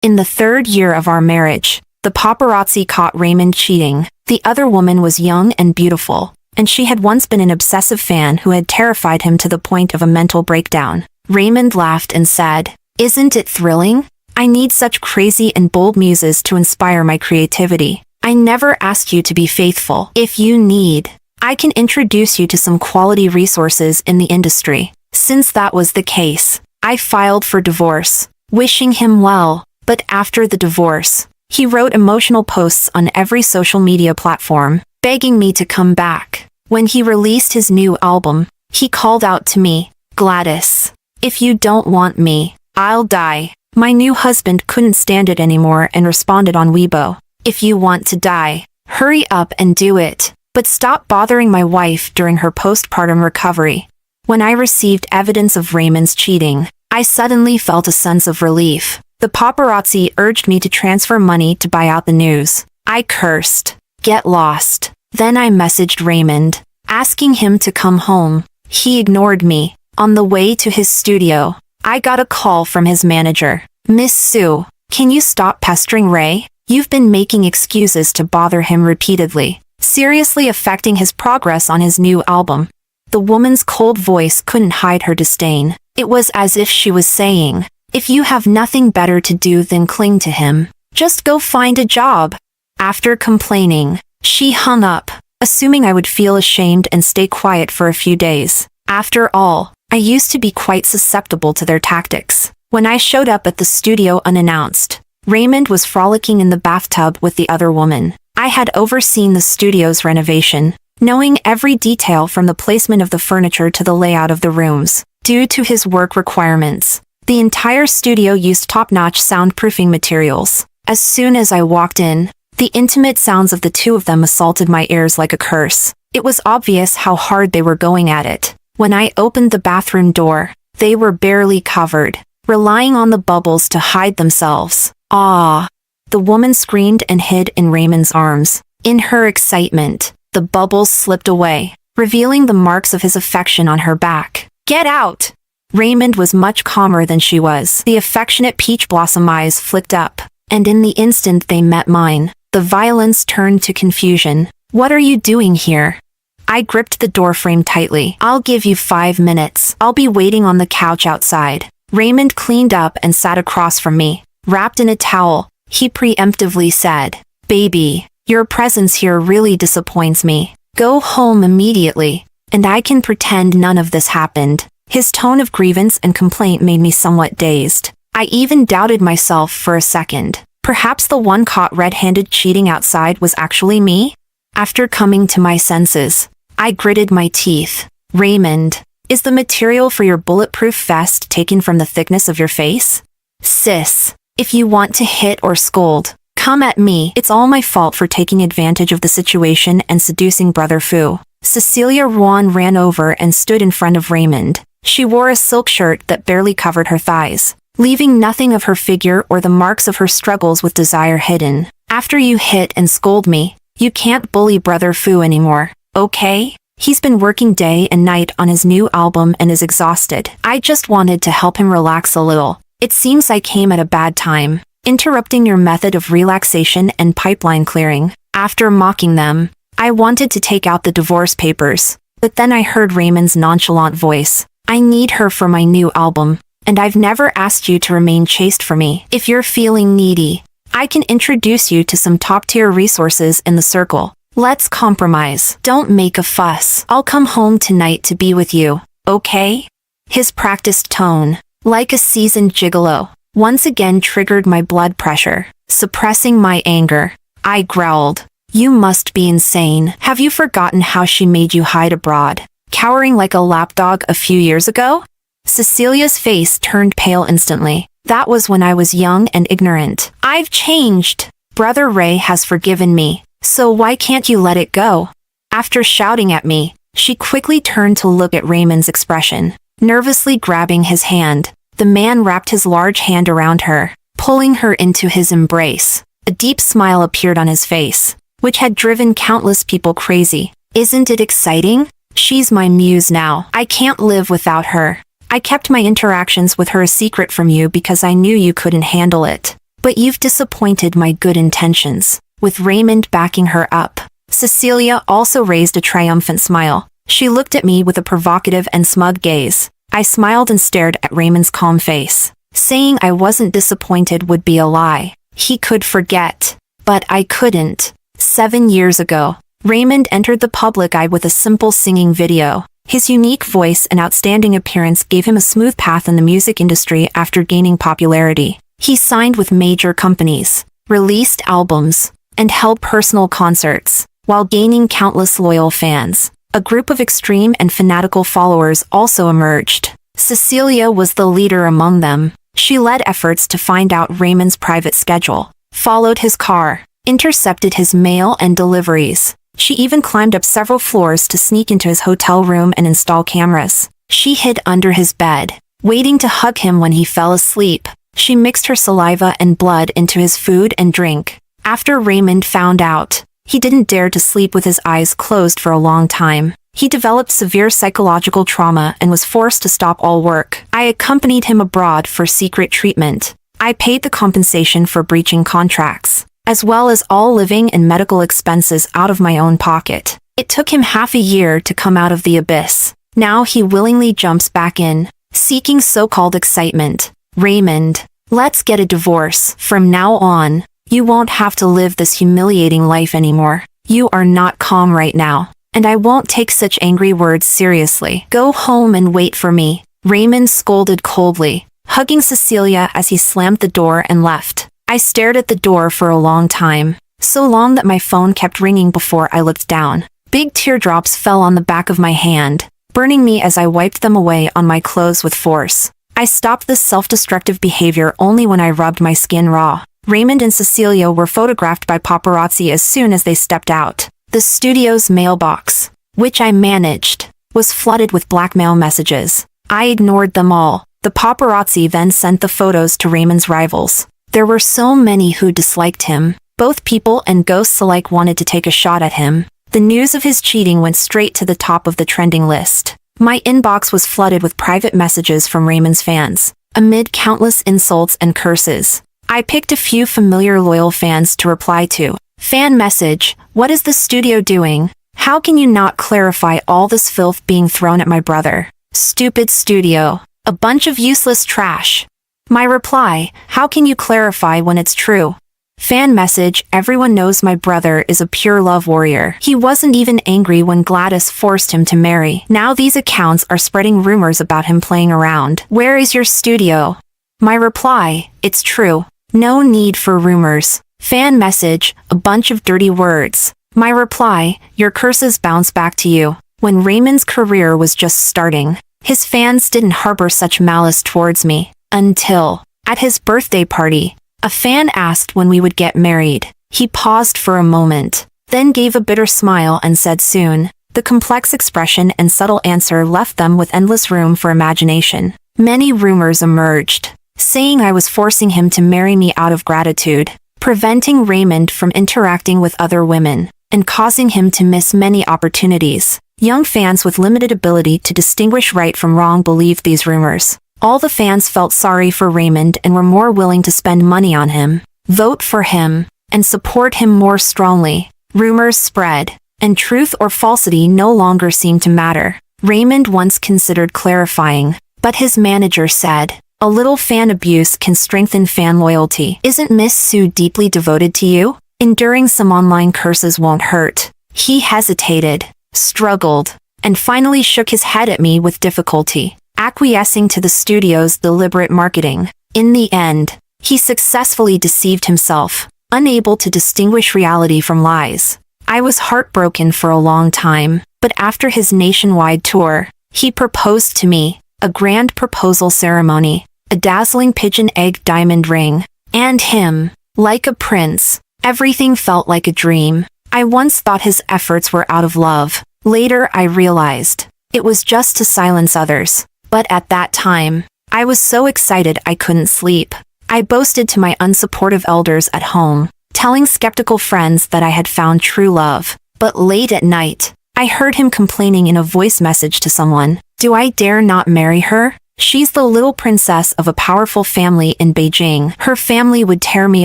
In the 3rd year of our marriage, the paparazzi caught Raymond cheating. The other woman was young and beautiful, and she had once been an obsessive fan who had terrified him to the point of a mental breakdown. Raymond laughed and said, "Isn't it thrilling? I need such crazy and bold muses to inspire my creativity. I never ask you to be faithful. If you need, I can introduce you to some quality resources in the industry." Since that was the case, I filed for divorce, wishing him well. But after the divorce, he wrote emotional posts on every social media platform, begging me to come back. When he released his new album, he called out to me, "Gladys, if you don't want me, I'll die." My new husband couldn't stand it anymore and responded on Weibo, "If you want to die, hurry up and do it. But stop bothering my wife during her postpartum recovery." When I received evidence of Raymond's cheating, I suddenly felt a sense of relief. The paparazzi urged me to transfer money to buy out the news. I cursed, "Get lost." Then I messaged Raymond, asking him to come home. He ignored me. On the way to his studio, I got a call from his manager. "Miss Sue, can you stop pestering Ray? You've been making excuses to bother him repeatedly, seriously affecting his progress on his new album." The woman's cold voice couldn't hide her disdain. It was as if she was saying, "If you have nothing better to do than cling to him, just go find a job." After complaining, she hung up, assuming I would feel ashamed and stay quiet for a few days. After all, I used to be quite susceptible to their tactics. When I showed up at the studio unannounced, Raymond was frolicking in the bathtub with the other woman. I had overseen the studio's renovation, knowing every detail from the placement of the furniture to the layout of the rooms. Due to his work requirements, the entire studio used top-notch soundproofing materials. As soon as I walked in, the intimate sounds of the two of them assaulted my ears like a curse. It was obvious how hard they were going at it. When I opened the bathroom door, they were barely covered, relying on the bubbles to hide themselves. "Ah!" The woman screamed and hid in Raymond's arms. In her excitement, the bubbles slipped away, revealing the marks of his affection on her back. "Get out!" Raymond was much calmer than she was. The affectionate peach blossom eyes flicked up, and in the instant they met mine, the violence turned to confusion. "What are you doing here?" I gripped the doorframe tightly. "I'll give you 5 minutes. I'll be waiting on the couch outside." Raymond cleaned up and sat across from me. Wrapped in a towel, he preemptively said, "Baby, your presence here really disappoints me. Go home immediately, and I can pretend none of this happened." His tone of grievance and complaint made me somewhat dazed. I even doubted myself for a second. Perhaps the one caught red-handed cheating outside was actually me? After coming to my senses, I gritted my teeth. "Raymond, is the material for your bulletproof vest taken from the thickness of your face? Sis, if you want to hit or scold, come at me. It's all my fault for taking advantage of the situation and seducing Brother Fu." Cecilia Ruan ran over and stood in front of Raymond. She wore a silk shirt that barely covered her thighs, leaving nothing of her figure or the marks of her struggles with desire hidden. "After you hit and scold me, you can't bully Brother Fu anymore, okay? He's been working day and night on his new album and is exhausted. I just wanted to help him relax a little. It seems I came at a bad time, interrupting your method of relaxation and pipeline clearing." After mocking them, I wanted to take out the divorce papers, but then I heard Raymond's nonchalant voice. "I need her for my new album, and I've never asked you to remain chaste for me. If you're feeling needy, I can introduce you to some top-tier resources in the circle. Let's compromise. Don't make a fuss. I'll come home tonight to be with you, okay?" His practiced tone, like a seasoned gigolo, once again triggered my blood pressure. Suppressing my anger, I growled, "You must be insane. Have you forgotten how she made you hide abroad, cowering like a lapdog a few years ago?" Cecilia's face turned pale instantly. "That was when I was young and ignorant. I've changed. Brother Ray has forgiven me, so why can't you let it go?" After shouting at me, she quickly turned to look at Raymond's expression. Nervously grabbing his hand, the man wrapped his large hand around her, pulling her into his embrace. A deep smile appeared on his face, which had driven countless people crazy. "Isn't it exciting? She's my muse now. I can't live without her. I kept my interactions with her a secret from you because I knew you couldn't handle it. But you've disappointed my good intentions. With Raymond backing her up, Cecilia also raised a triumphant smile. She looked at me with a provocative and smug gaze. I smiled and stared at Raymond's calm face. Saying I wasn't disappointed would be a lie. He could forget. But I couldn't. 7 years ago, Raymond entered the public eye with a simple singing video. His unique voice and outstanding appearance gave him a smooth path in the music industry after gaining popularity. He signed with major companies, released albums, and held personal concerts, while gaining countless loyal fans. A group of extreme and fanatical followers also emerged. Cecilia was the leader among them. She led efforts to find out Raymond's private schedule, followed his car, intercepted his mail and deliveries. She even climbed up several floors to sneak into his hotel room and install cameras. She hid under his bed, waiting to hug him when he fell asleep. She mixed her saliva and blood into his food and drink. After Raymond found out, he didn't dare to sleep with his eyes closed for a long time. He developed severe psychological trauma and was forced to stop all work. I accompanied him abroad for secret treatment. I paid the compensation for breaching contracts, as well as all living and medical expenses out of my own pocket. It took him half a year to come out of the abyss. Now he willingly jumps back in, seeking so-called excitement. Raymond, let's get a divorce. From now on, you won't have to live this humiliating life anymore. You are not calm right now, and I won't take such angry words seriously. Go home and wait for me. Raymond scolded coldly, hugging Cecilia as he slammed the door and left. I stared at the door for a long time, so long that my phone kept ringing before I looked down. Big teardrops fell on the back of my hand, burning me as I wiped them away on my clothes with force. I stopped this self-destructive behavior only when I rubbed my skin raw. Raymond and Cecilia were photographed by paparazzi as soon as they stepped out. The studio's mailbox, which I managed, was flooded with blackmail messages. I ignored them all. The paparazzi then sent the photos to Raymond's rivals. There were so many who disliked him. Both people and ghosts alike wanted to take a shot at him. The news of his cheating went straight to the top of the trending list. My inbox was flooded with private messages from Raymond's fans. Amid countless insults and curses, I picked a few familiar loyal fans to reply to. Fan message: what is the studio doing? How can you not clarify all this filth being thrown at my brother? Stupid studio. A bunch of useless trash. My reply: how can you clarify when it's true? Fan message: everyone knows my brother is a pure love warrior. He wasn't even angry when Gladys forced him to marry. Now these accounts are spreading rumors about him playing around. Where is your studio? My reply: it's true. No need for rumors. Fan message: a bunch of dirty words. My reply: your curses bounce back to you. When Raymond's career was just starting, his fans didn't harbor such malice towards me. Until, at his birthday party, a fan asked when we would get married. He paused for a moment, then gave a bitter smile and said soon. The complex expression and subtle answer left them with endless room for imagination. Many rumors emerged, saying I was forcing him to marry me out of gratitude, preventing Raymond from interacting with other women, and causing him to miss many opportunities. Young fans with limited ability to distinguish right from wrong believed these rumors. All the fans felt sorry for Raymond and were more willing to spend money on him, vote for him, and support him more strongly. Rumors spread, and truth or falsity no longer seemed to matter. Raymond once considered clarifying, but his manager said, a little fan abuse can strengthen fan loyalty. Isn't Miss Sue deeply devoted to you? Enduring some online curses won't hurt. He hesitated, struggled, and finally shook his head at me with difficulty, acquiescing to the studio's deliberate marketing. In the end, he successfully deceived himself, unable to distinguish reality from lies. I was heartbroken for a long time, but after his nationwide tour, he proposed to me. A grand proposal ceremony, a dazzling pigeon egg diamond ring, and him, like a prince. Everything felt like a dream. I once thought his efforts were out of love. Later I realized, it was just to silence others. But at that time, I was so excited I couldn't sleep. I boasted to my unsupportive elders at home, telling skeptical friends that I had found true love. But late at night, I heard him complaining in a voice message to someone, do I dare not marry her? She's the little princess of a powerful family in Beijing. Her family would tear me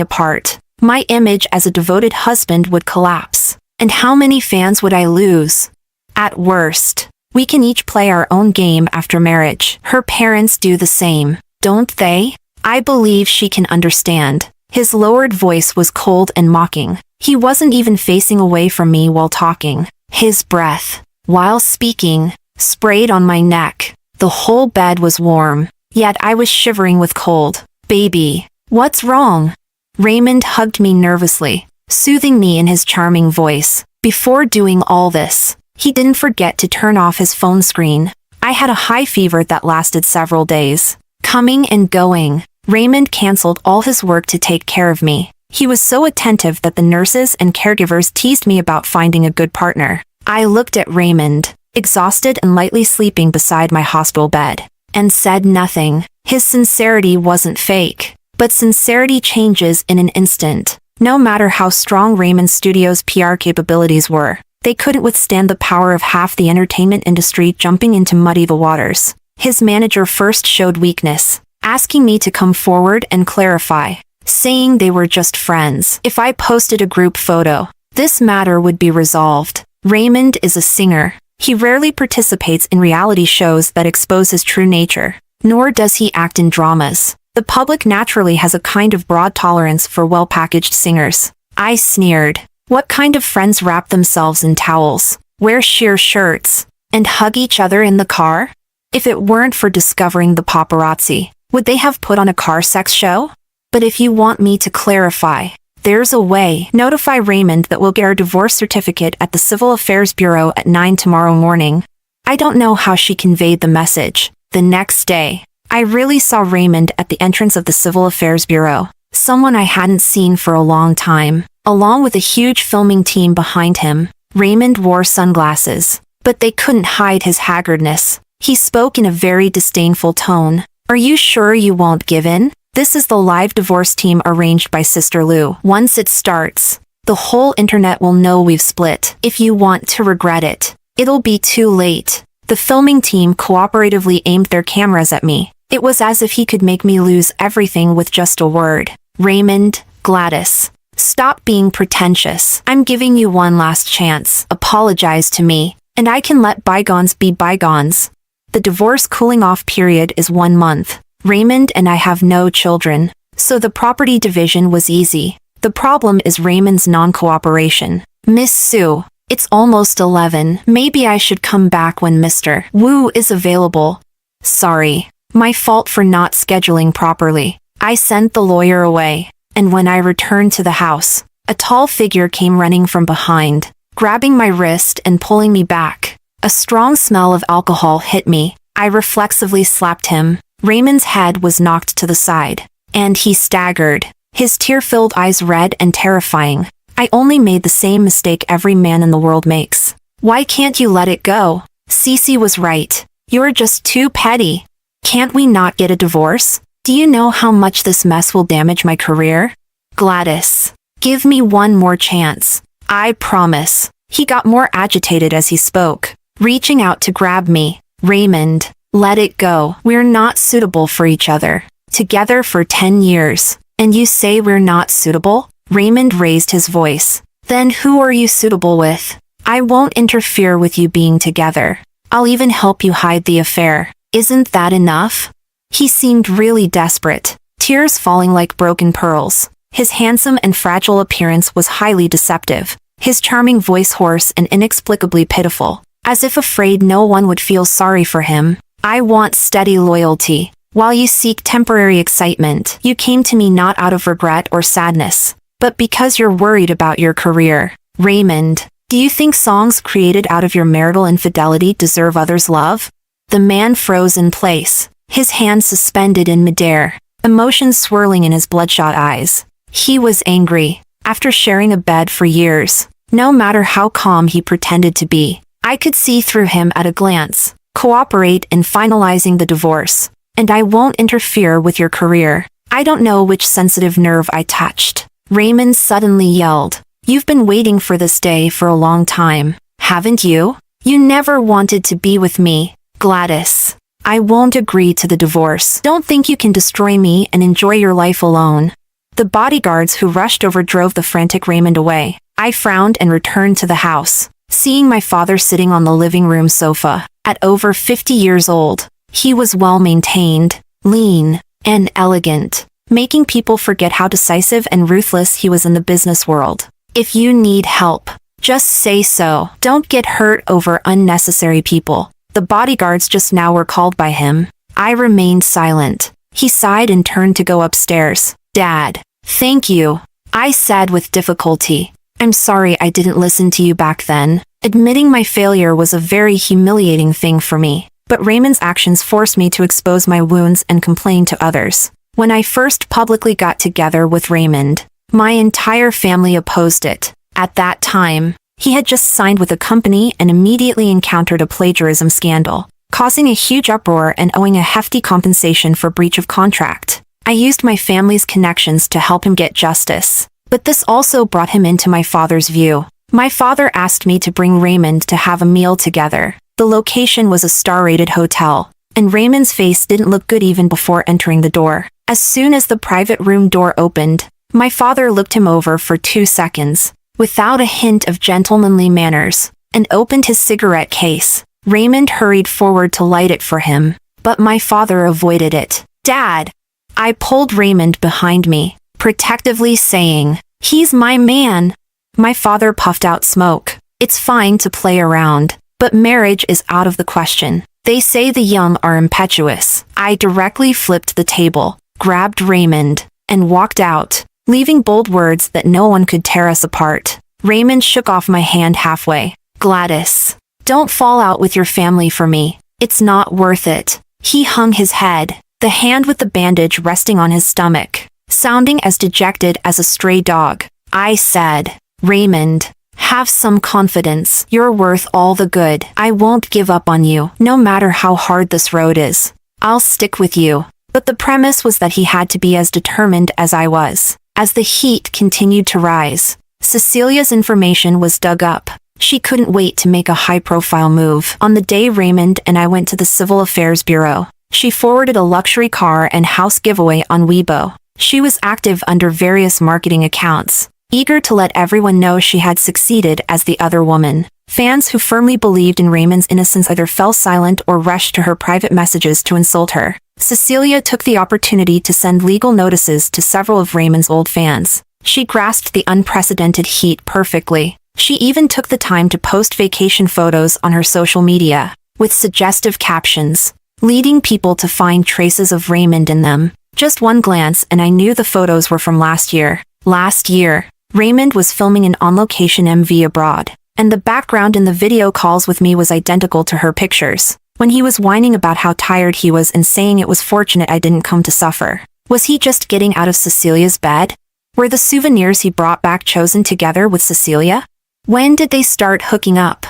apart. My image as a devoted husband would collapse. And how many fans would I lose? At worst, we can each play our own game after marriage. Her parents do the same, don't they? I believe she can understand. His lowered voice was cold and mocking. He wasn't even facing away from me while talking. His breath, while speaking, sprayed on my neck. The whole bed was warm, yet I was shivering with cold. Baby, what's wrong? Raymond hugged me nervously, soothing me in his charming voice. Before doing all this, he didn't forget to turn off his phone screen. I had a high fever that lasted several days. Coming and going, Raymond canceled all his work to take care of me. He was so attentive that the nurses and caregivers teased me about finding a good partner. I looked at Raymond, exhausted and lightly sleeping beside my hospital bed, and said nothing. His sincerity wasn't fake, but sincerity changes in an instant. No matter how strong Raymond Studios' PR capabilities were, they couldn't withstand the power of half the entertainment industry jumping into muddy waters. His manager first showed weakness, asking me to come forward and clarify, saying they were just friends. If I posted a group photo, this matter would be resolved. Raymond is a singer. He rarely participates in reality shows that expose his true nature, nor does he act in dramas. The public naturally has a kind of broad tolerance for well-packaged singers. I sneered. What kind of friends wrap themselves in towels, wear sheer shirts, and hug each other in the car? If it weren't for discovering the paparazzi, would they have put on a car sex show? But if you want me to clarify, there's a way. Notify Raymond that we'll get our divorce certificate at the Civil Affairs Bureau at 9 tomorrow morning. I don't know how she conveyed the message. The next day, I really saw Raymond at the entrance of the Civil Affairs Bureau, someone I hadn't seen for a long time. Along with a huge filming team behind him, Raymond wore sunglasses, but they couldn't hide his haggardness. He spoke in a very disdainful tone. Are you sure you won't give in? This is the live divorce team arranged by Sister Lou. Once it starts, the whole internet will know we've split. If you want to regret it, it'll be too late. The filming team cooperatively aimed their cameras at me. It was as if he could make me lose everything with just a word. Raymond, Gladys, stop being pretentious. I'm giving you one last chance. Apologize to me, and I can let bygones be bygones. The divorce cooling-off period is 1 month. Raymond and I have no children, so the property division was easy. The problem is Raymond's non-cooperation. Miss Sue, it's almost 11. Maybe I should come back when Mr. Wu is available. Sorry, my fault for not scheduling properly. I sent the lawyer away, and when I returned to the house, a tall figure came running from behind, grabbing my wrist and pulling me back. A strong smell of alcohol hit me. I reflexively slapped him. Raymond's head was knocked to the side, and he staggered, his tear-filled eyes red and terrifying. I only made the same mistake every man in the world makes. Why can't you let it go? Cece was right. You're just too petty. Can't we not get a divorce? Do you know how much this mess will damage my career? Gladys, give me one more chance. I promise. He got more agitated as he spoke, reaching out to grab me. Raymond, let it go. We're not suitable for each other. Together for 10 years. And you say we're not suitable? Raymond raised his voice. Then who are you suitable with? I won't interfere with you being together. I'll even help you hide the affair. Isn't that enough? He seemed really desperate, tears falling like broken pearls. His handsome and fragile appearance was highly deceptive, his charming voice hoarse and inexplicably pitiful, as if afraid no one would feel sorry for him. I want steady loyalty. While you seek temporary excitement, you came to me not out of regret or sadness, but because you're worried about your career. Raymond, do you think songs created out of your marital infidelity deserve others' love? The man froze in place, his hands suspended in midair, emotions swirling in his bloodshot eyes. He was angry. After sharing a bed for years, no matter how calm he pretended to be, I could see through him at a glance. Cooperate in finalizing the divorce, and I won't interfere with your career. I don't know which sensitive nerve I touched. Raymond suddenly yelled. You've been waiting for this day for a long time, haven't you? You never wanted to be with me, Gladys. I won't agree to the divorce. Don't think you can destroy me and enjoy your life alone. The bodyguards who rushed over drove the frantic Raymond away. I frowned and returned to the house, seeing my father sitting on the living room sofa. At over 50 years old, he was well-maintained, lean, and elegant, making people forget how decisive and ruthless he was in the business world. If you need help, just say so. Don't get hurt over unnecessary people. The bodyguards just now were called by him. I remained silent. He sighed and turned to go upstairs. Dad, thank you, I said with difficulty. I'm sorry I didn't listen to you back then. Admitting my failure was a very humiliating thing for me, but Raymond's actions forced me to expose my wounds and complain to others. When I first publicly got together with Raymond, my entire family opposed it. At that time, he had just signed with a company and immediately encountered a plagiarism scandal, causing a huge uproar and owing a hefty compensation for breach of contract. I used my family's connections to help him get justice, but this also brought him into my father's view. My father asked me to bring Raymond to have a meal together. The location was a star-rated hotel, and Raymond's face didn't look good even before entering the door. As soon as the private room door opened, my father looked him over for 2 seconds, without a hint of gentlemanly manners, and opened his cigarette case. Raymond hurried forward to light it for him, but my father avoided it. Dad! I pulled Raymond behind me, protectively saying, "He's my man." My father puffed out smoke. It's fine to play around, but marriage is out of the question. They say the young are impetuous. I directly flipped the table, grabbed Raymond, and walked out, leaving bold words that no one could tear us apart. Raymond shook off my hand halfway. Gladys, don't fall out with your family for me. It's not worth it. He hung his head, the hand with the bandage resting on his stomach, sounding as dejected as a stray dog. I said, Raymond, have some confidence. You're worth all the good. I won't give up on you, no matter how hard this road is. I'll stick with you. But the premise was that he had to be as determined as I was. As the heat continued to rise, Cecilia's information was dug up. She couldn't wait to make a high-profile move. On the day Raymond and I went to the Civil Affairs Bureau, she forwarded a luxury car and house giveaway on Weibo. She was active under various marketing accounts, eager to let everyone know she had succeeded as the other woman. Fans who firmly believed in Raymond's innocence either fell silent or rushed to her private messages to insult her. Cecilia took the opportunity to send legal notices to several of Raymond's old fans. She grasped the unprecedented heat perfectly. She even took the time to post vacation photos on her social media, with suggestive captions, leading people to find traces of Raymond in them. Just one glance and I knew the photos were from last year. Last year, Raymond was filming an on-location MV abroad, and the background in the video calls with me was identical to her pictures. When he was whining about how tired he was and saying it was fortunate I didn't come to suffer. Was he just getting out of Cecilia's bed? Were the souvenirs he brought back chosen together with Cecilia? When did they start hooking up?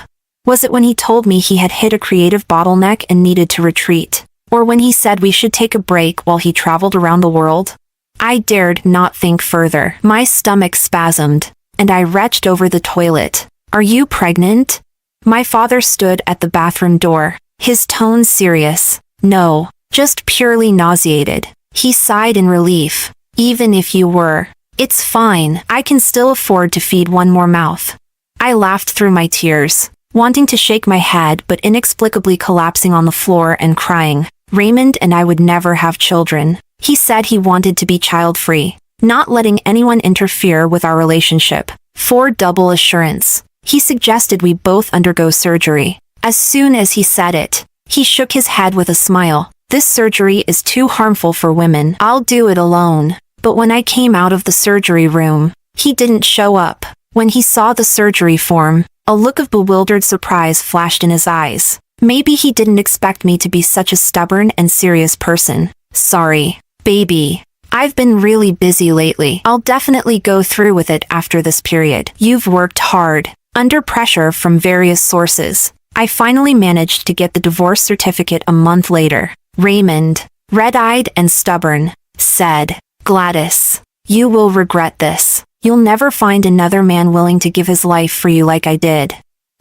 Was it when he told me he had hit a creative bottleneck and needed to retreat? Or when he said we should take a break while he traveled around the world? I dared not think further. My stomach spasmed, and I retched over the toilet. Are you pregnant? My father stood at the bathroom door, his tone serious. No, just purely nauseated. He sighed in relief. Even if you were, it's fine. I can still afford to feed one more mouth. I laughed through my tears, wanting to shake my head but inexplicably collapsing on the floor and crying. Raymond and I would never have children. He said he wanted to be child-free, not letting anyone interfere with our relationship. For double assurance, he suggested we both undergo surgery. As soon as he said it, he shook his head with a smile. This surgery is too harmful for women. I'll do it alone. But when I came out of the surgery room, he didn't show up. When he saw the surgery form, a look of bewildered surprise flashed in his eyes. Maybe he didn't expect me to be such a stubborn and serious person. Sorry, baby. I've been really busy lately. I'll definitely go through with it after this period. You've worked hard, under pressure from various sources. I finally managed to get the divorce certificate a month later. Raymond, red-eyed and stubborn, said, Gladys, you will regret this. You'll never find another man willing to give his life for you like I did.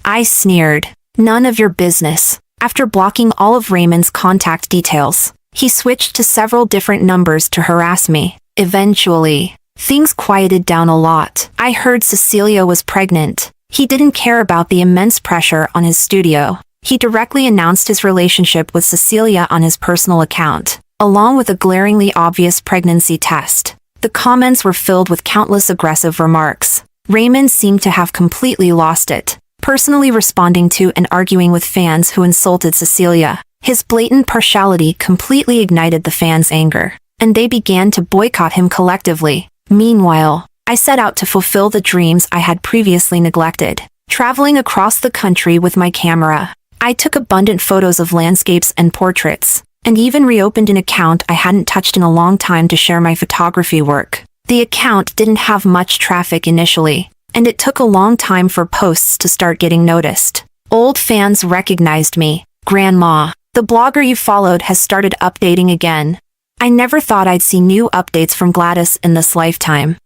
I sneered. None of your business. After blocking all of Raymond's contact details, he switched to several different numbers to harass me. Eventually, things quieted down a lot. I heard Cecilia was pregnant. He didn't care about the immense pressure on his studio. He directly announced his relationship with Cecilia on his personal account, along with a glaringly obvious pregnancy test. The comments were filled with countless aggressive remarks. Raymond seemed to have completely lost it, personally responding to and arguing with fans who insulted Cecilia. His blatant partiality completely ignited the fans' anger, and they began to boycott him collectively. Meanwhile, I set out to fulfill the dreams I had previously neglected, traveling across the country with my camera. I took abundant photos of landscapes and portraits, and even reopened an account I hadn't touched in a long time to share my photography work. The account didn't have much traffic initially, and it took a long time for posts to start getting noticed. Old fans recognized me. "Grandma, the blogger you followed has started updating again." I never thought I'd see new updates from Gladys in this lifetime.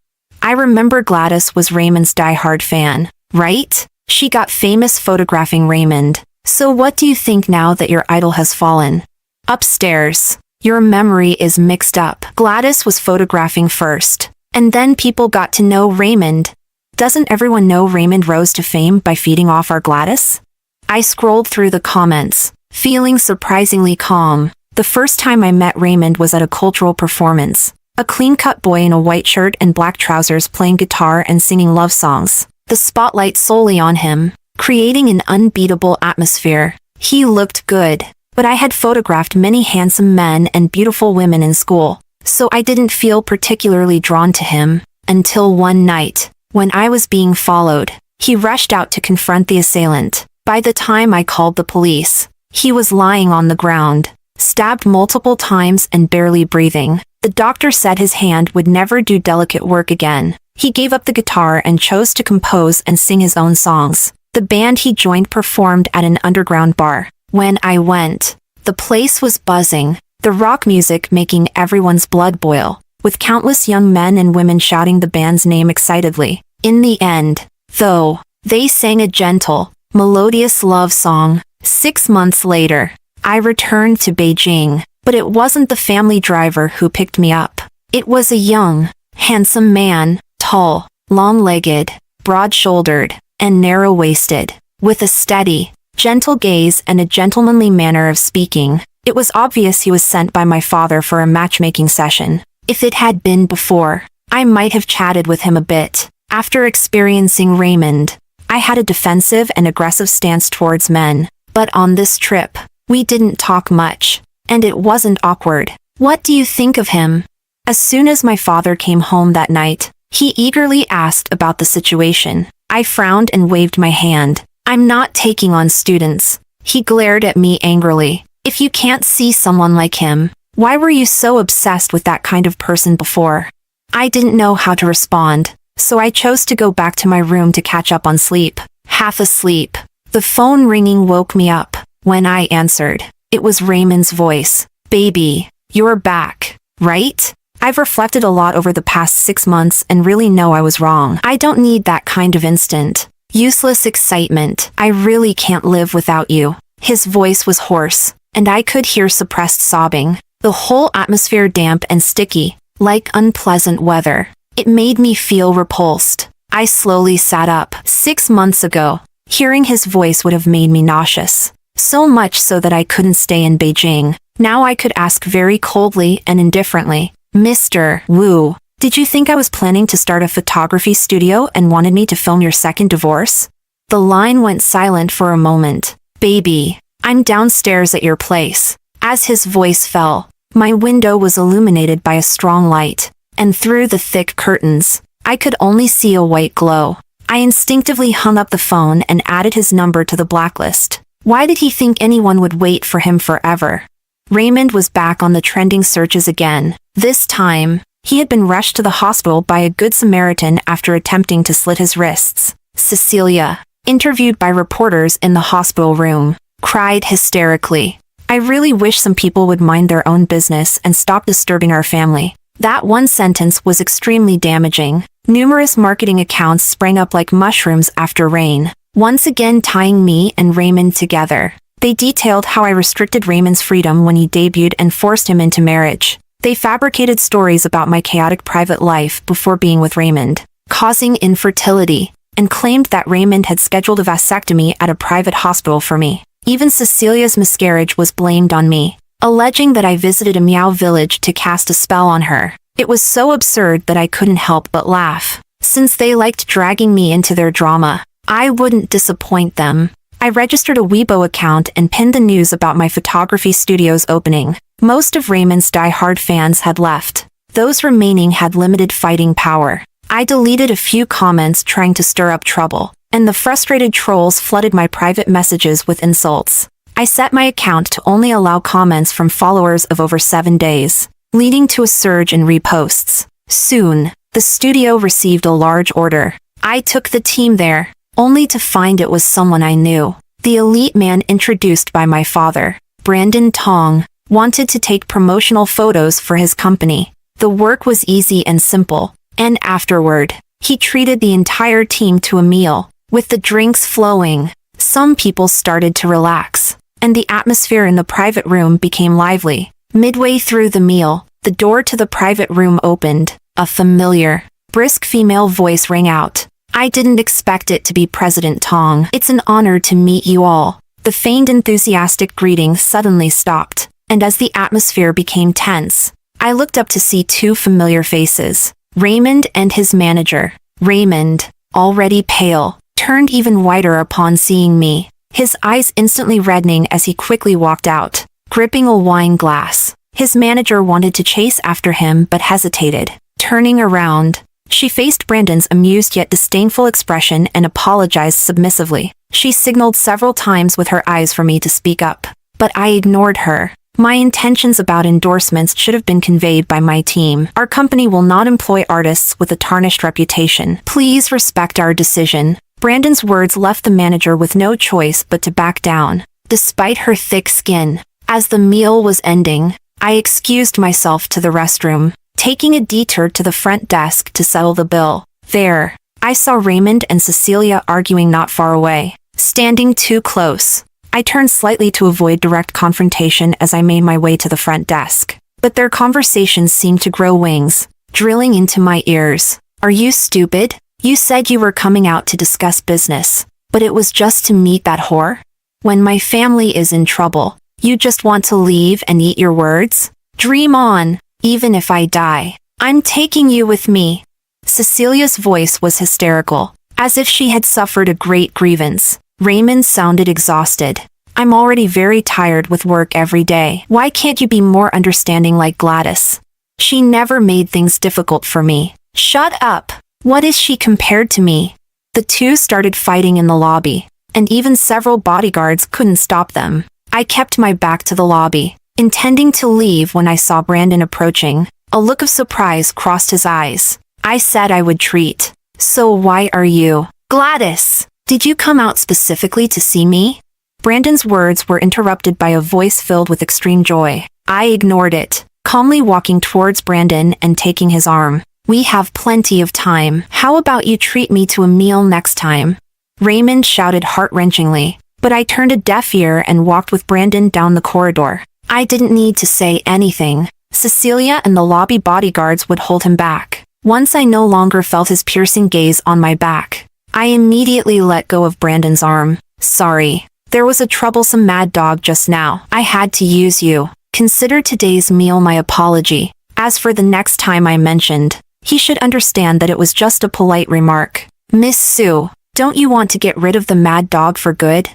I remember Gladys was Raymond's diehard fan, right? She got famous photographing Raymond. So what do you think now that your idol has fallen? Upstairs. Your memory is mixed up. Gladys was photographing first, and then people got to know Raymond. Doesn't everyone know Raymond rose to fame by feeding off our Gladys? I scrolled through the comments, feeling surprisingly calm. The first time I met Raymond was at a cultural performance. A clean-cut boy in a white shirt and black trousers playing guitar and singing love songs. The spotlight solely on him, creating an unbeatable atmosphere. He looked good, but I had photographed many handsome men and beautiful women in school, so I didn't feel particularly drawn to him, until one night, when I was being followed. He rushed out to confront the assailant. By the time I called the police, he was lying on the ground, stabbed multiple times and barely breathing. The doctor said his hand would never do delicate work again. He gave up the guitar and chose to compose and sing his own songs. The band he joined performed at an underground bar. When I went, the place was buzzing, the rock music making everyone's blood boil, with countless young men and women shouting the band's name excitedly. In the end, though, they sang a gentle, melodious love song. 6 months later, I returned to Beijing, but it wasn't the family driver who picked me up. It was a young, handsome man, tall, long-legged, broad-shouldered, and narrow-waisted, with a steady, gentle gaze and a gentlemanly manner of speaking. It was obvious he was sent by my father for a matchmaking session. If it had been before, I might have chatted with him a bit. After experiencing Raymond, I had a defensive and aggressive stance towards men, but on this trip, we didn't talk much, and it wasn't awkward. What do you think of him? As soon as my father came home that night, he eagerly asked about the situation. I frowned and waved my hand. "I'm not taking on students." He glared at me angrily. "If you can't see someone like him, why were you so obsessed with that kind of person before?" I didn't know how to respond, so I chose to go back to my room to catch up on sleep. Half asleep, the phone ringing woke me up. When I answered, it was Raymond's voice. "Baby, you're back, right? I've reflected a lot over the past 6 months and really know I was wrong. I don't need that kind of instant, useless excitement. I really can't live without you." His voice was hoarse, and I could hear suppressed sobbing. The whole atmosphere damp and sticky, like unpleasant weather. It made me feel repulsed. I slowly sat up. 6 months ago, hearing his voice would have made me nauseous. So much so that I couldn't stay in Beijing. Now I could ask very coldly and indifferently, "Mr. Wu, did you think I was planning to start a photography studio and wanted me to film your second divorce?" The line went silent for a moment. "Baby, I'm downstairs at your place." As his voice fell, my window was illuminated by a strong light, and through the thick curtains, I could only see a white glow. I instinctively hung up the phone and added his number to the blacklist. Why did he think anyone would wait for him forever? Raymond was back on the trending searches again. This time, he had been rushed to the hospital by a good Samaritan after attempting to slit his wrists. Cecilia, interviewed by reporters in the hospital room, cried hysterically. "I really wish some people would mind their own business and stop disturbing our family." That one sentence was extremely damaging. Numerous marketing accounts sprang up like mushrooms after rain, once again tying me and Raymond together. They detailed how I restricted Raymond's freedom when he debuted and forced him into marriage. They fabricated stories about my chaotic private life before being with Raymond, causing infertility, and claimed that Raymond had scheduled a vasectomy at a private hospital for me. Even Cecilia's miscarriage was blamed on me, alleging that I visited a meow village to cast a spell on her. It was so absurd that I couldn't help but laugh. Since they liked dragging me into their drama, I wouldn't disappoint them. I registered a Weibo account and pinned the news about my photography studio's opening. Most of Raymond's die-hard fans had left. Those remaining had limited fighting power. I deleted a few comments trying to stir up trouble, and the frustrated trolls flooded my private messages with insults. I set my account to only allow comments from followers of over 7 days, leading to a surge in reposts. Soon, the studio received a large order. I took the team there, only to find it was someone I knew. The elite man introduced by my father, Brandon Tong, wanted to take promotional photos for his company. The work was easy and simple, and afterward, he treated the entire team to a meal. With the drinks flowing, some people started to relax, and the atmosphere in the private room became lively. Midway through the meal, the door to the private room opened. A familiar, brisk female voice rang out. I didn't expect it to be President Tong. It's an honor to meet you all. The feigned enthusiastic greeting suddenly stopped, and as the atmosphere became tense, I looked up to see 2 familiar faces, Raymond and his manager. Raymond, already pale, turned even whiter upon seeing me, his eyes instantly reddening as he quickly walked out, gripping a wine glass. His manager wanted to chase after him but hesitated. Turning around, she faced Brandon's amused yet disdainful expression and apologized submissively. She signaled several times with her eyes for me to speak up, but I ignored her. My intentions about endorsements should have been conveyed by my team. Our company will not employ artists with a tarnished reputation. Please respect our decision. Brandon's words left the manager with no choice but to back down, despite her thick skin. As the meal was ending, I excused myself to the restroom, taking a detour to the front desk to settle the bill. There, I saw Raymond and Cecilia arguing not far away, standing too close. I turned slightly to avoid direct confrontation as I made my way to the front desk, but their conversations seemed to grow wings, drilling into my ears. Are you stupid? You said you were coming out to discuss business, but it was just to meet that whore? When my family is in trouble, you just want to leave and eat your words? Dream on. Even if I die, I'm taking you with me. Cecilia's voice was hysterical, as if she had suffered a great grievance. Raymond sounded exhausted. I'm already very tired with work every day. Why can't you be more understanding like Gladys? She never made things difficult for me. Shut up. What is she compared to me? The 2 started fighting in the lobby, and even several bodyguards couldn't stop them. I kept my back to the lobby, intending to leave when I saw Brandon approaching. A look of surprise crossed his eyes. I said I would treat. So why are you? Gladys, did you come out specifically to see me? Brandon's words were interrupted by a voice filled with extreme joy. I ignored it, calmly walking towards Brandon and taking his arm. We have plenty of time. How about you treat me to a meal next time? Raymond shouted heart-wrenchingly, but I turned a deaf ear and walked with Brandon down the corridor. I didn't need to say anything. Cecilia and the lobby bodyguards would hold him back. Once I no longer felt his piercing gaze on my back, I immediately let go of Brandon's arm. Sorry. There was a troublesome mad dog just now. I had to use you. Consider today's meal my apology. As for the next time I mentioned, he should understand that it was just a polite remark. Miss Sue, don't you want to get rid of the mad dog for good?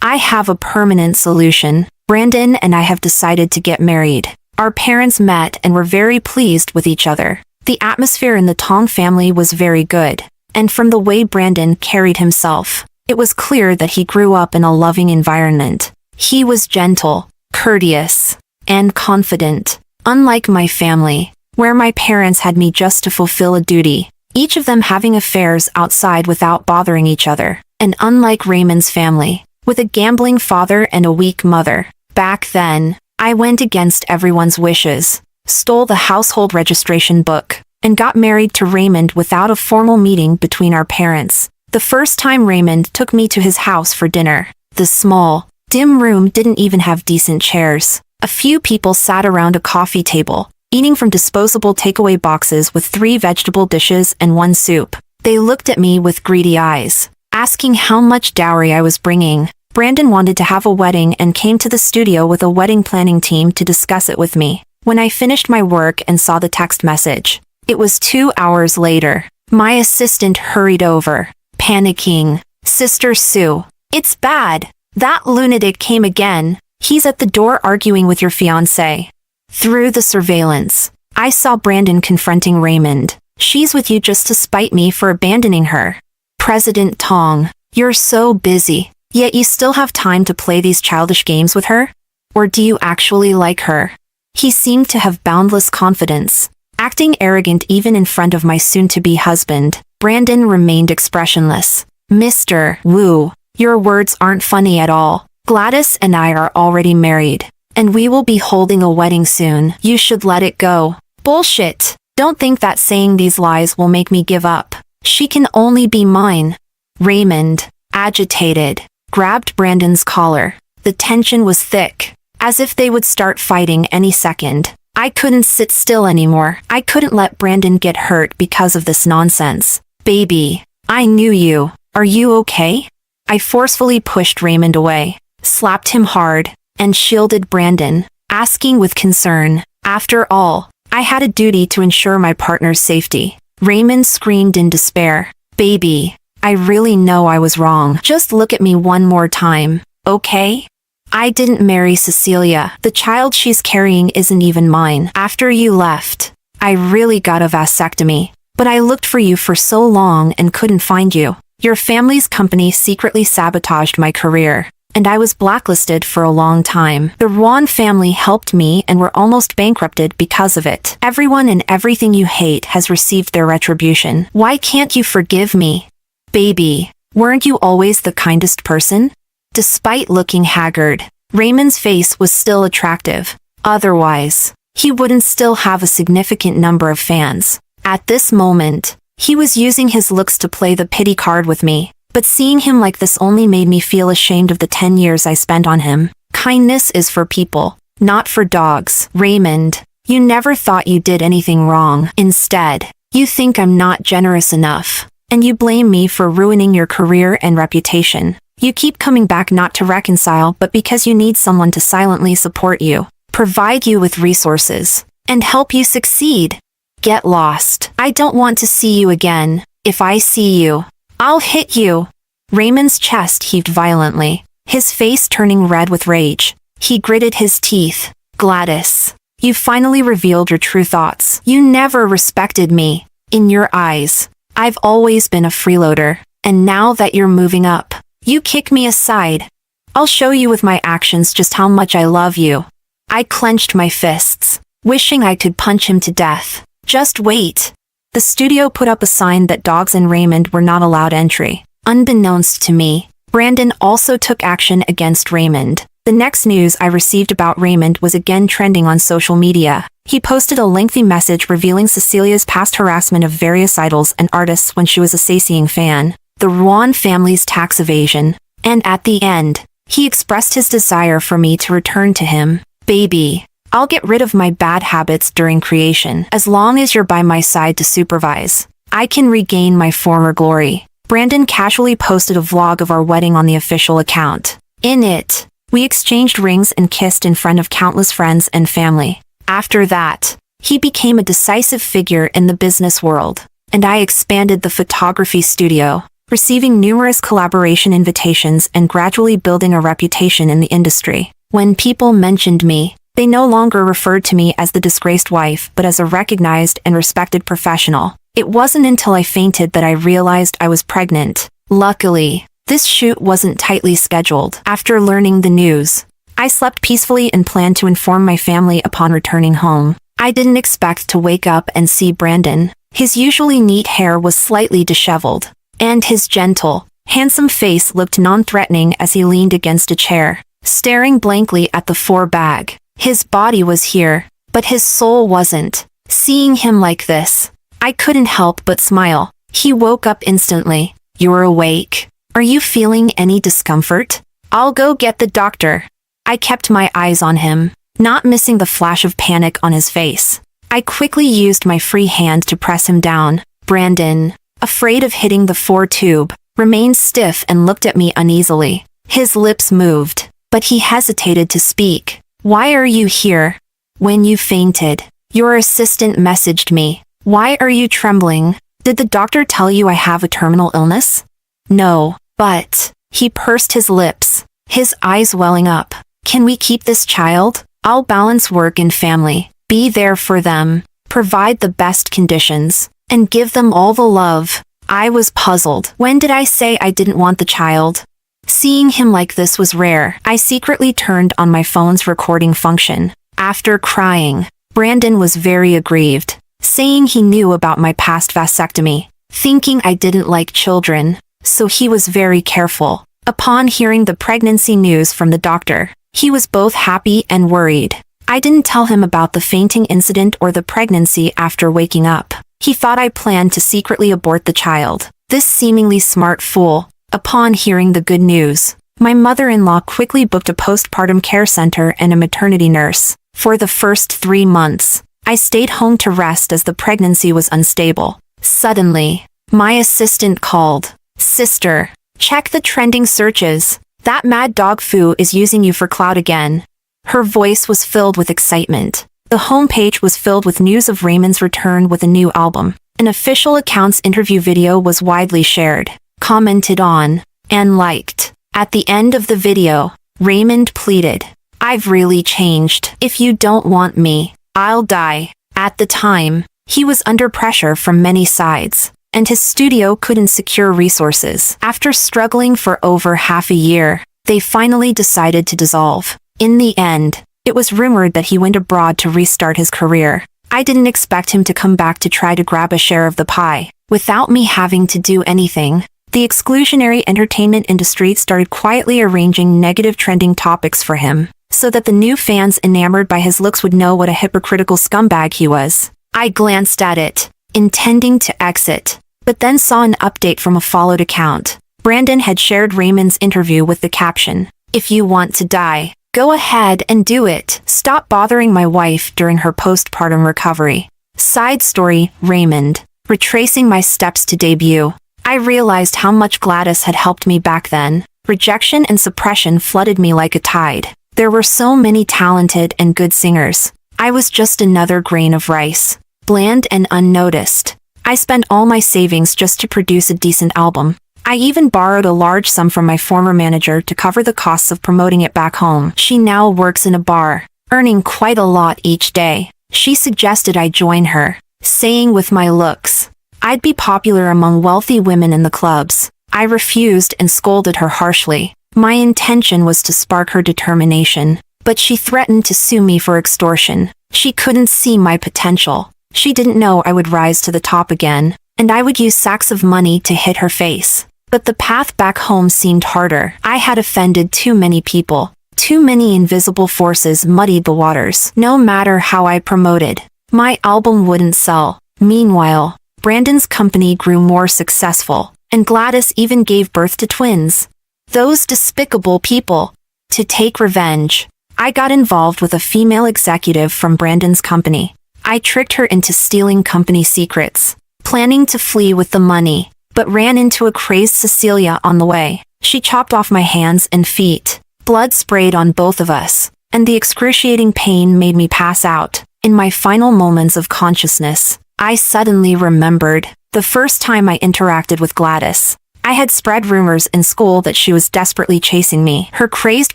I have a permanent solution. Brandon and I have decided to get married. Our parents met and were very pleased with each other. The atmosphere in the Tong family was very good, and from the way Brandon carried himself, it was clear that he grew up in a loving environment. He was gentle, courteous, and confident, unlike my family, where my parents had me just to fulfill a duty, each of them having affairs outside without bothering each other, and unlike Raymond's family, with a gambling father and a weak mother. Back then, I went against everyone's wishes, stole the household registration book, and got married to Raymond without a formal meeting between our parents. The first time Raymond took me to his house for dinner, the small, dim room didn't even have decent chairs. A few people sat around a coffee table, eating from disposable takeaway boxes with 3 vegetable dishes and 1 soup. They looked at me with greedy eyes, asking how much dowry I was bringing. Brandon wanted to have a wedding and came to the studio with a wedding planning team to discuss it with me. When I finished my work and saw the text message, it was 2 hours later. My assistant hurried over, panicking. Sister Sue, it's bad. That lunatic came again. He's at the door arguing with your fiancé. Through the surveillance, I saw Brandon confronting Raymond. She's with you just to spite me for abandoning her. President Tong, you're so busy, yet you still have time to play these childish games with her? Or do you actually like her? He seemed to have boundless confidence, acting arrogant even in front of my soon-to-be husband. Brandon remained expressionless. Mr. Wu, your words aren't funny at all. Gladys and I are already married, and we will be holding a wedding soon. You should let it go. Bullshit. Don't think that saying these lies will make me give up. She can only be mine. Raymond, agitated, grabbed Brandon's collar. The tension was thick, as if they would start fighting any second. I couldn't sit still anymore. I couldn't let Brandon get hurt because of this nonsense. Baby, I knew you. Are you okay? I forcefully pushed Raymond away, slapped him hard, and shielded Brandon, asking with concern. After all, I had a duty to ensure my partner's safety. Raymond screamed in despair. Baby, I really know I was wrong. Just look at me one more time, okay? I didn't marry Cecilia. The child she's carrying isn't even mine. After you left, I really got a vasectomy. But I looked for you for so long and couldn't find you. Your family's company secretly sabotaged my career, and I was blacklisted for a long time. The Ruan family helped me and were almost bankrupted because of it. Everyone and everything you hate has received their retribution. Why can't you forgive me? Baby, weren't you always the kindest person? Despite looking haggard, Raymond's face was still attractive. Otherwise, he wouldn't still have a significant number of fans. At this moment, he was using his looks to play the pity card with me, but seeing him like this only made me feel ashamed of the 10 years I spent on him. Kindness is for people, not for dogs. Raymond, you never thought you did anything wrong. Instead, you think I'm not generous enough, and you blame me for ruining your career and reputation. You keep coming back not to reconcile but because you need someone to silently support you, provide you with resources, and help you succeed. Get lost. I don't want to see you again. If I see you, I'll hit you. Raymond's chest heaved violently, his face turning red with rage. He gritted his teeth. Gladys, you finally revealed your true thoughts. You never respected me. In your eyes, I've always been a freeloader, and now that you're moving up, you kick me aside. I'll show you with my actions just how much I love you. I clenched my fists, wishing I could punch him to death. Just wait. The studio put up a sign that dogs and Raymond were not allowed entry. Unbeknownst to me, Brandon also took action against Raymond. The next news I received about Raymond was again trending on social media. He posted a lengthy message revealing Cecilia's past harassment of various idols and artists when she was a Sacing fan, the Ruan family's tax evasion, and at the end, he expressed his desire for me to return to him. Baby, I'll get rid of my bad habits during creation. As long as you're by my side to supervise, I can regain my former glory. Brandon casually posted a vlog of our wedding on the official account. In it, we exchanged rings and kissed in front of countless friends and family. After that, he became a decisive figure in the business world, and I expanded the photography studio, receiving numerous collaboration invitations and gradually building a reputation in the industry. When people mentioned me, they no longer referred to me as the disgraced wife but as a recognized and respected professional. It wasn't until I fainted that I realized I was pregnant. Luckily, this shoot wasn't tightly scheduled. After learning the news, I slept peacefully and planned to inform my family upon returning home. I didn't expect to wake up and see Brandon. His usually neat hair was slightly disheveled, and his gentle, handsome face looked non-threatening as he leaned against a chair, staring blankly at the 4-bag. His body was here, but his soul wasn't. Seeing him like this, I couldn't help but smile. He woke up instantly. You're awake. Are you feeling any discomfort? I'll go get the doctor. I kept my eyes on him, not missing the flash of panic on his face. I quickly used my free hand to press him down. Brandon, afraid of hitting the 4-tube, remained stiff and looked at me uneasily. His lips moved, but he hesitated to speak. Why are you here? When you fainted, your assistant messaged me. Why are you trembling? Did the doctor tell you I have a terminal illness? No, but... He pursed his lips, his eyes welling up. Can we keep this child? I'll balance work and family, be there for them, provide the best conditions, and give them all the love. I was puzzled. When did I say I didn't want the child? Seeing him like this was rare. I secretly turned on my phone's recording function. After crying, Brandon was very aggrieved, saying he knew about my past vasectomy, thinking I didn't like children, so he was very careful. Upon hearing the pregnancy news from the doctor, he was both happy and worried. I didn't tell him about the fainting incident or the pregnancy after waking up. He thought I planned to secretly abort the child. This seemingly smart fool. Upon hearing the good news, my mother-in-law quickly booked a postpartum care center and a maternity nurse. For the first 3 months, I stayed home to rest as the pregnancy was unstable. Suddenly, my assistant called. Sister, check the trending searches. That mad dog Fu is using you for clout again. Her voice was filled with excitement. The homepage was filled with news of Raymond's return with a new album. An official account's interview video was widely shared, commented on, and liked. At the end of the video, Raymond pleaded, "I've really changed. If you don't want me, I'll die." At the time, he was under pressure from many sides, and his studio couldn't secure resources. After struggling for over half a year, they finally decided to dissolve. In the end, it was rumored that he went abroad to restart his career. I didn't expect him to come back to try to grab a share of the pie, without me having to do anything. The exclusionary entertainment industry started quietly arranging negative trending topics for him, so that the new fans enamored by his looks would know what a hypocritical scumbag he was. I glanced at it, intending to exit, but then saw an update from a followed account. Brandon had shared Raymond's interview with the caption, "If you want to die, go ahead and do it. Stop bothering my wife during her postpartum recovery." Side story, Raymond. Retracing my steps to debut, I realized how much Gladys had helped me back then. Rejection and suppression flooded me like a tide. There were so many talented and good singers. I was just another grain of rice, bland and unnoticed. I spent all my savings just to produce a decent album. I even borrowed a large sum from my former manager to cover the costs of promoting it back home. She now works in a bar, earning quite a lot each day. She suggested I join her, saying with my looks, I'd be popular among wealthy women in the clubs. I refused and scolded her harshly. My intention was to spark her determination, but she threatened to sue me for extortion. She couldn't see my potential. She didn't know I would rise to the top again, and I would use sacks of money to hit her face. But the path back home seemed harder. I had offended too many people. Too many invisible forces muddied the waters. No matter how I promoted, my album wouldn't sell. Meanwhile, Brandon's company grew more successful, and Gladys even gave birth to twins. Those despicable people. To take revenge, I got involved with a female executive from Brandon's company. I tricked her into stealing company secrets, planning to flee with the money, but ran into a crazed Cecilia on the way. She chopped off my hands and feet. Blood sprayed on both of us, and the excruciating pain made me pass out. In my final moments of consciousness, I suddenly remembered the first time I interacted with Gladys. I had spread rumors in school that she was desperately chasing me. Her crazed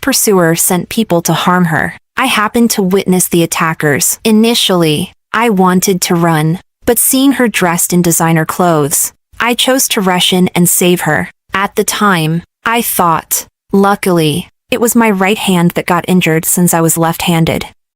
pursuer sent people to harm her. I happened to witness the attackers. Initially, I wanted to run, but seeing her dressed in designer clothes, I chose to rush in and save her. At the time, I thought, luckily, it was my right hand that got injured since I was left-handed.